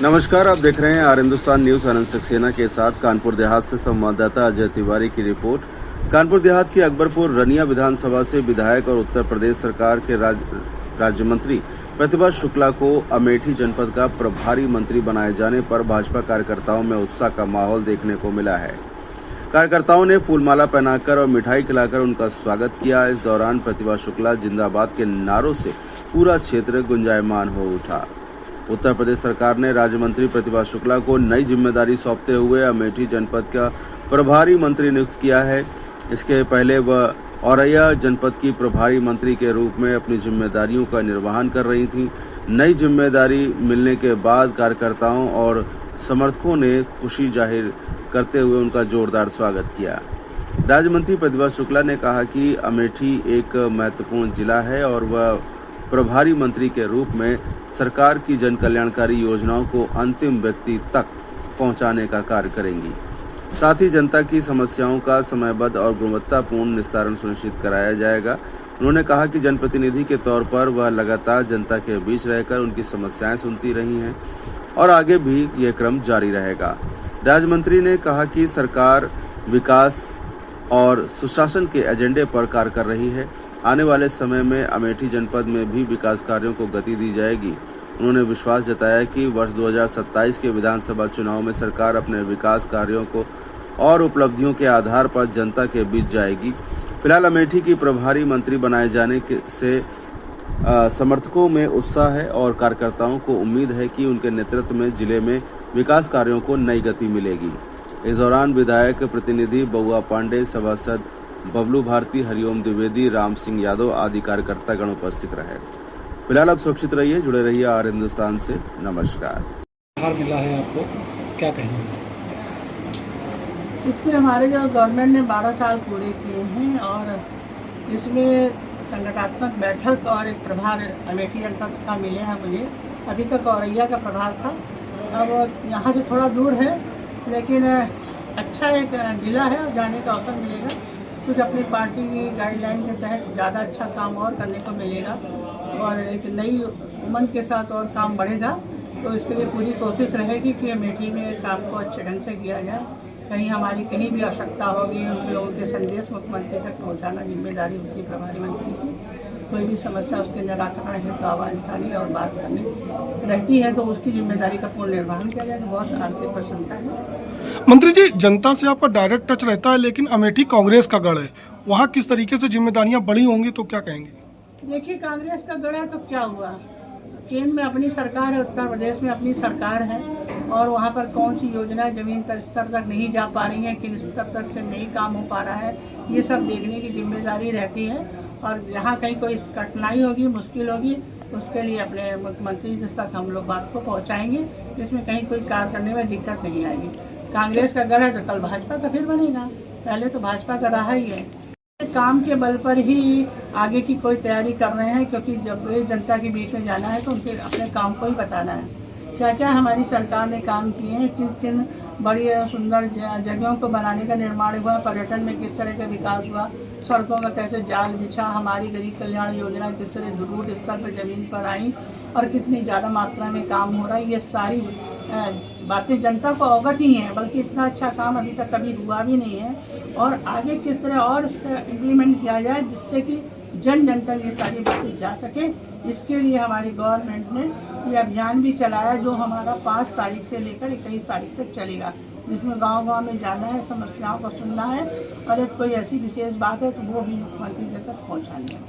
नमस्कार, आप देख रहे हैं आर हिंदुस्तान न्यूज। आनंद सक्सेना के साथ कानपुर देहात से संवाददाता अजय तिवारी की रिपोर्ट। कानपुर देहात की अकबरपुर रनिया विधानसभा से विधायक और उत्तर प्रदेश सरकार के राज्य मंत्री प्रतिभा शुक्ला को अमेठी जनपद का प्रभारी मंत्री बनाए जाने पर भाजपा कार्यकर्ताओं में उत्साह का माहौल देखने को मिला है। कार्यकर्ताओं ने फूलमाला पहनाकर और मिठाई खिलाकर उनका स्वागत किया। इस दौरान प्रतिभा शुक्ला जिंदाबाद के नारों से पूरा क्षेत्र गुंजायमान हो उठा। उत्तर प्रदेश सरकार ने राज्य मंत्री प्रतिभा शुक्ला को नई जिम्मेदारी सौंपते हुए अमेठी जनपद का प्रभारी मंत्री नियुक्त किया है। इसके पहले वह औरैया जनपद की प्रभारी मंत्री के रूप में अपनी जिम्मेदारियों का निर्वहन कर रही थीं। नई जिम्मेदारी मिलने के बाद कार्यकर्ताओं और समर्थकों ने खुशी जाहिर करते हुए उनका जोरदार स्वागत किया। राज्य मंत्री प्रतिभा शुक्ला ने कहा कि अमेठी एक महत्वपूर्ण जिला है और वह प्रभारी मंत्री के रूप में सरकार की जन कल्याणकारी योजनाओं को अंतिम व्यक्ति तक पहुंचाने का कार्य करेंगी। साथ ही जनता की समस्याओं का समयबद्ध और गुणवत्तापूर्ण निस्तारण सुनिश्चित कराया जाएगा। उन्होंने कहा कि जनप्रतिनिधि के तौर पर वह लगातार जनता के बीच रहकर उनकी समस्याएं सुनती रही हैं और आगे भी ये क्रम जारी रहेगा। राज्य मंत्री ने कहा कि सरकार विकास और सुशासन के एजेंडे पर कार्य कर रही है। आने वाले समय में अमेठी जनपद में भी विकास कार्यों को गति दी जाएगी। उन्होंने विश्वास जताया कि वर्ष 2027 के विधानसभा चुनाव में सरकार अपने विकास कार्यों को और उपलब्धियों के आधार पर जनता के बीच जाएगी। फिलहाल अमेठी की प्रभारी मंत्री बनाए जाने से समर्थकों में उत्साह है और कार्यकर्ताओं को उम्मीद है कि उनके नेतृत्व में जिले में विकास कार्यों को नई गति मिलेगी। इस दौरान विधायक प्रतिनिधि बउआ पांडे, सभासद बबलू भारती, हरिओम द्विवेदी, राम सिंह यादव आदि कार्यकर्तागण उपस्थित रहे। फिलहाल आप सुरक्षित रहिए, जुड़े रहिए आर हिंदुस्तान से। नमस्कार। हार मिला है आपको, क्या कहेंगे? इसमें हमारे जो गवर्नमेंट ने 12 साल पूरे किए हैं और इसमें संगठनात्मक बैठक और एक प्रभार अमेठी जनपद का मिले हैं मुझे। अभी तक औरैया का प्रभार था, अब यहाँ से थोड़ा दूर है लेकिन अच्छा एक जिला है और जाने का अवसर मिलेगा। कुछ अपनी पार्टी की गाइडलाइन के तहत ज़्यादा अच्छा काम और करने को मिलेगा और एक नई उमंग के साथ और काम बढ़ेगा। तो इसके लिए पूरी कोशिश रहेगी कि अमेठी में काम को अच्छे ढंग से किया जाए। कहीं हमारी कहीं भी आवश्यकता होगी उन लोगों के संदेश मुख्यमंत्री तक पहुंचाना जिम्मेदारी होती है प्रभारी मंत्री की। कोई भी समस्या उसके निराकरण है तो आवाज़ उठानी और बात करनी रहती है तो उसकी जिम्मेदारी का पूर्ण निर्वहन किया जाएगा। बहुत आर्थिक प्रसन्नता है। मंत्री जी, जनता से आपका डायरेक्ट टच रहता है लेकिन अमेठी कांग्रेस का गढ़ है, वहाँ किस तरीके से जिम्मेदारियाँ बढ़ी होंगी, तो क्या कहेंगे? देखिए, कांग्रेस का गढ़ है तो क्या हुआ, केंद्र में अपनी सरकार है, उत्तर प्रदेश में अपनी सरकार है और वहाँ पर कौन सी योजना जमीन स्तर तक नहीं जा पा रही है, किन स्तर तक से नहीं काम हो पा रहा है, ये सब देखने की जिम्मेदारी रहती है। और जहाँ कहीं कोई कठिनाई होगी, मुश्किल होगी, उसके लिए अपने मुख्यमंत्री तक हम लोग बात को पहुँचाएंगे। इसमें कहीं कोई कार्य करने में दिक्कत नहीं आएगी। कांग्रेस का गढ़ है तो कल भाजपा तो फिर बनेगा, पहले तो भाजपा का रहा ही है। काम के बल पर ही आगे की कोई तैयारी कर रहे हैं, क्योंकि जब जनता के बीच में जाना है तो उनके अपने काम को ही बताना है। क्या क्या हमारी सरकार ने काम किए हैं, किन किन बड़ी सुंदर जगहों को बनाने का निर्माण हुआ, पर्यटन में किस तरह का विकास हुआ, सड़कों का कैसे जाल बिछा, हमारी गरीब कल्याण योजना किस तरह जरूर स्तर पर जमीन पर आई और कितनी ज़्यादा मात्रा में काम हो रहा है, ये सारी बातें जनता को अवगत ही हैं। बल्कि इतना अच्छा काम अभी तक कभी हुआ भी नहीं है और आगे किस तरह और इसका इम्प्लीमेंट किया जाए जिससे कि जन जन तक ये सारी बातें जा सके। इसके लिए हमारी गवर्नमेंट ने ये अभियान भी चलाया जो हमारा 5 तारीख से लेकर 21 तारीख तक चलेगा, जिसमें गांव-गांव में जाना है, समस्याओं को सुनना है और यदि कोई ऐसी विशेष बात है तो वो भी मुख्यमंत्री तक पहुँचानी है।